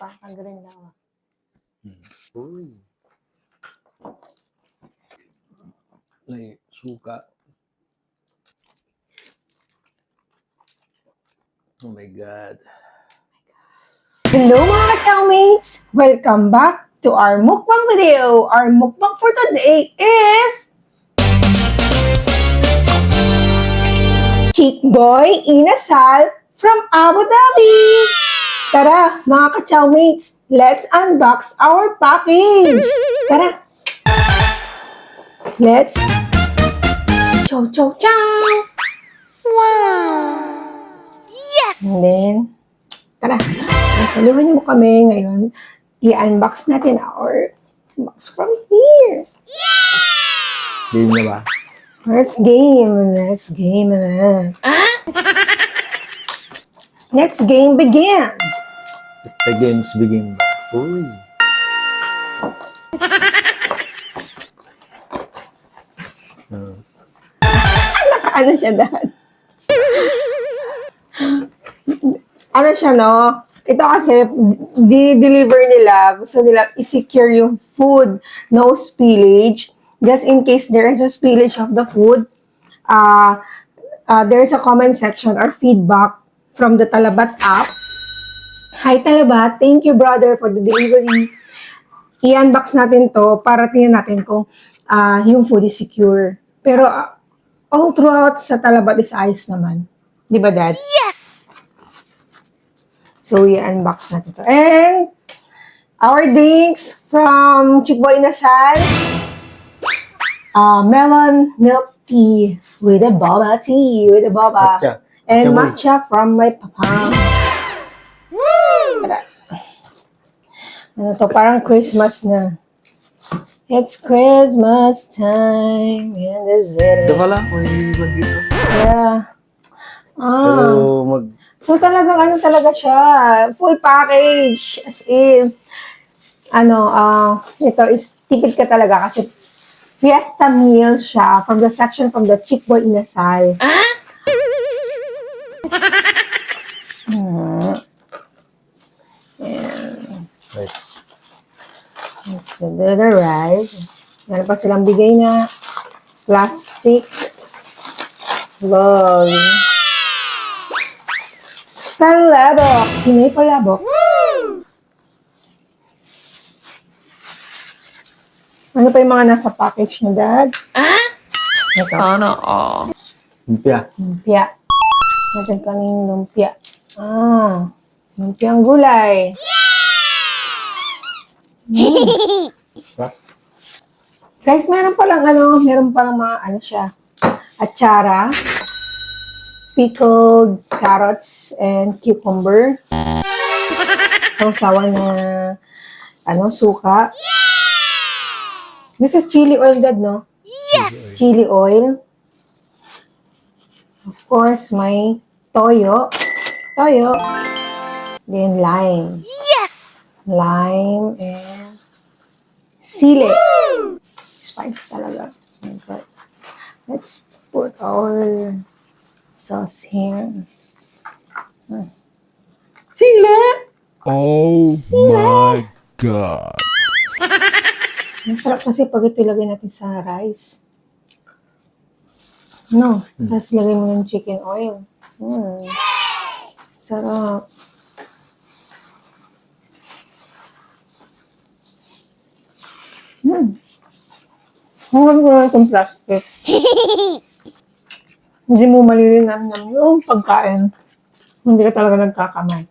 pa. Ang green lang. Uy. May suka. Oh my God. Hello mga ka-chowmates! Welcome back to our mukbang video. Our mukbang for today is Chick Boy Inasal from Abu Dhabi. Tara mga ka-chowmates, let's unbox our package. Tara! Let's chow chow chow! Wow! Yes! And then, tara, saluhan niyo mo kami ngayon. I-unbox natin our box from here. Game na ba? Let's game na. Let's game begin. The games begin ba? Uy. Ano siya, Dad? Ano siya, no? Ito kasi, di-deliver nila, gusto nila i-secure yung food, no spillage. Just in case there is a spillage of the food, there is a comment section or feedback from the Talabat app. Hi Talabat, thank you brother for the delivery. I-unbox natin to para tingnan natin kung yung food is secure. Pero all throughout sa Talabat is ayos naman. Di ba, Dad? Yes! So, i-unbox natin to. And, our drinks from Chick Boy Inasal. Melon milk tea with a boba tea. Matcha. And Matcha matcha from my papa. Tara. Ano to? Parang Christmas na. It's Christmas time in the city. Ito pala, may iwan dito. Yeah. Pero So talagang ano talaga siya, full package, as in, ito is tipid ka talaga kasi fiesta meal siya from the section from the Chick Boy Inasal. Right. It's the rice. Meron pa silang bigay na plastic bowl. Palabok. Pinoy palabok. Ano pa yung mga nasa package niya, Dad? Ito. Sana all. Lumpia. Lumpia. Natin kaming lumpia. Lumpiang gulay. Sarap. Guys, meron palang mga siya. Atsara, pickled carrots and cucumber. Sausawan na suka. This is chili oil, Dad, no? Yes! Chili oil. Of course, may toyo. Then lime. Yes! Lime and sili. Spicy talaga. Okay. Let's put our sauce here. Sili! Oh my God. Masarap kasi pag ito ilagay natin sa rice. No, tapos lagay mo ng chicken oil. Sarap. Huwag mo na itong plastic. Hindi mo malilinam yung pagkain. Hindi ka talaga nagkakamay.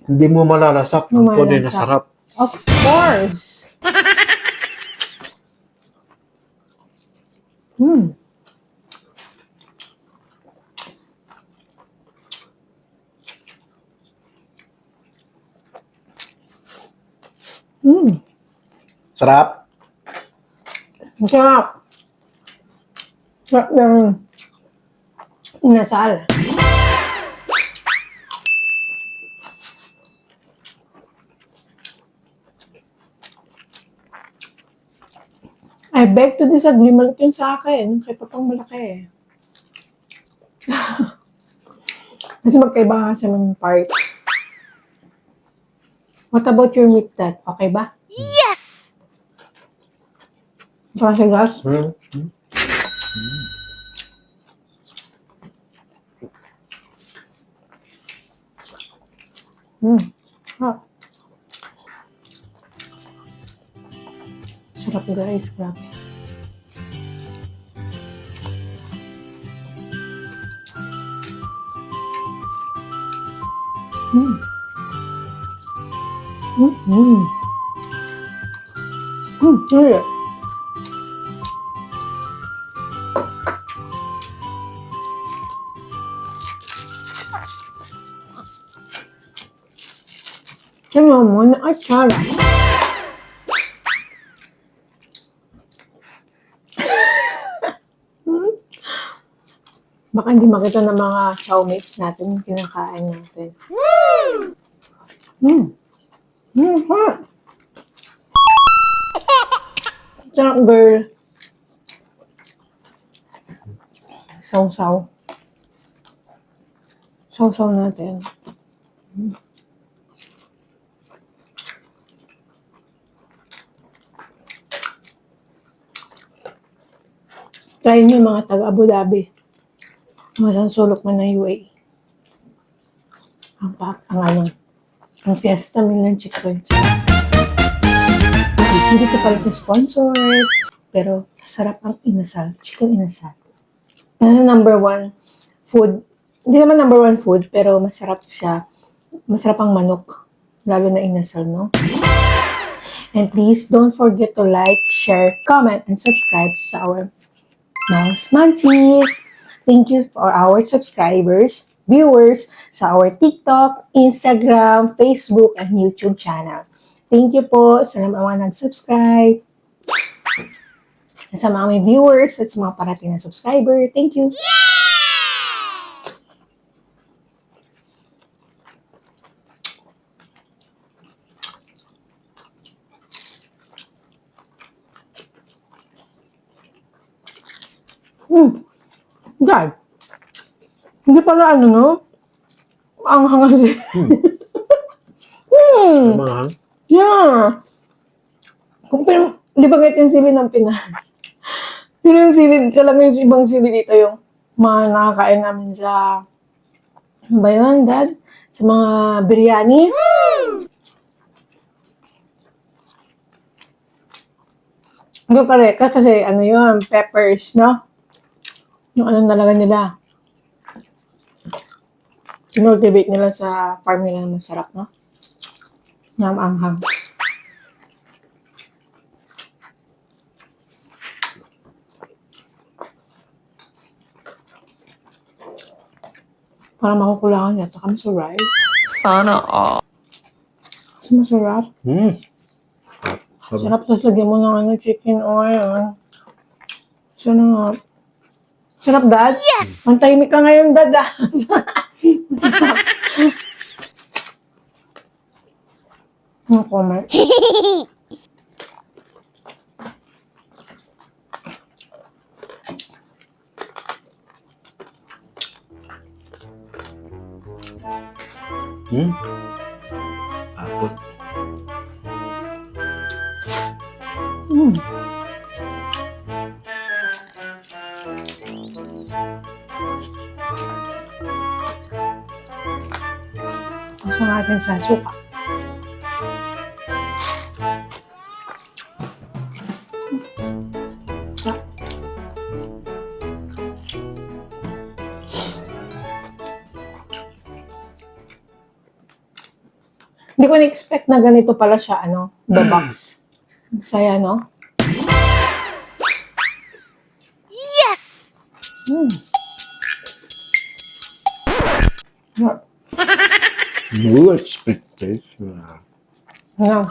Hindi mo malalasap. Ang tunay na sarap. Of course. Sarap. Sarap. Sarap ng inasal. I beg to disagree, malaki yun sa akin. Kay Papang malaki. Kasi magkaiba nga siya ng part. What about your meat, Dad? Okay ba? Yes! Kasi gas? Hmm. Ah. Sarap guys, grabe. Mm. Mm. Chili. Tingnan mo, na-atsara. Baka hindi makita ng mga showmates natin yung kinakain natin. Ha? Sarap, girl. Sausaw. Sausaw natin. Try nyo mga taga Abu Dhabi. Masang sulok man ng UAE. Ang fiesta Milan chicken. Hindi ko pala sa sponsor. Pero masarap ang inasal. Chicken inasal. Ano number one food? Hindi naman number one food, pero masarap siya. Masarap ang manok. Lalo na inasal, no? And please don't forget to like, share, comment, and subscribe sa our Mouse Munchies. Thank you for our subscribers, viewers sa our TikTok, Instagram, Facebook, and YouTube channel. Thank you po sa mga nag-subscribe. Sa mga may viewers at sa mga parating na subscriber. Thank you. God. Hindi pala ano, no? Ang hangal siya. Mahal. Yeah. Di ba ganito yung sili ng Pinas? Yun yung sili, isa lang yung ibang sili dito yung mga nakakain namin sa, ano ba yun, Dad? Sa mga biryani. Hindi correct, kasi ano yun, peppers, no? Yung ano talaga nila. Cultivate nila sa farm nila na masarap, no? Anghang. Para makukulangan niya. Saka masarap. Sana all. Kasi masarap. Sarap. Tapos lagyan mo ng chicken oil. Sarap. Sarap, Dad? Yes! Ang tahimik ka ngayon, Dad. Masarap. Ang comment. Apot. Gusto natin sa suka. Hindi ko na-expect na ganito pala siya, the box. Saya, no? Yes! No expectation. Ano?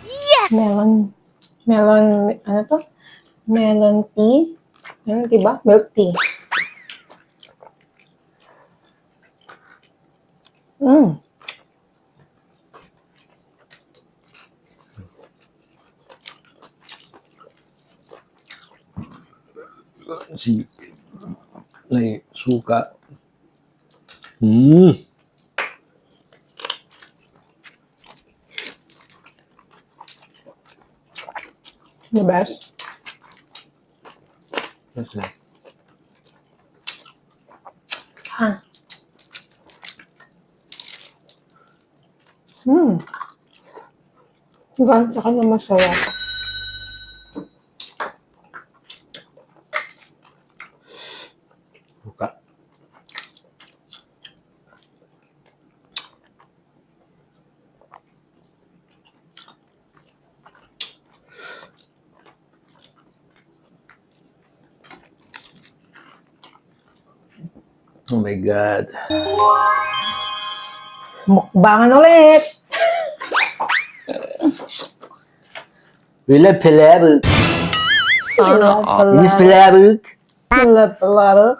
Yes! Melon, ano to? Melon tea? Melon tea ba? Milk tea. Mm. Si may suka. Mm. The best. That's it. Ah. Mm. Hanggang sa kanya masarap. Suka. Oh my God. Mukbangan ulit. We love palabok. Sana all. Is this palabok? Palabok.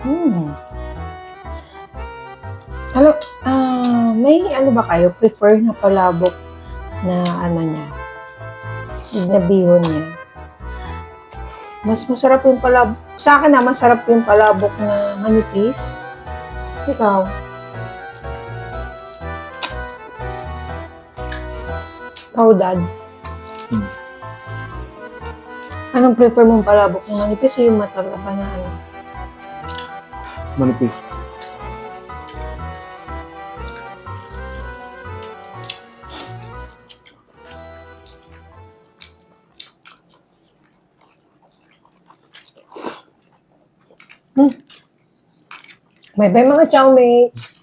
Hmm. Alam, may ano ba kayo? Prefer na palabok na ano niya? Na bihon niya? Mas masarap yung palabok. Sa akin na, masarap yung palabok na manipis. Ikaw? Ikaw, Dad? Hmm. Anong prefer mong palabok? Yung manipis o yung matalaba na ano? Manipis. Bye-bye mga chow mates!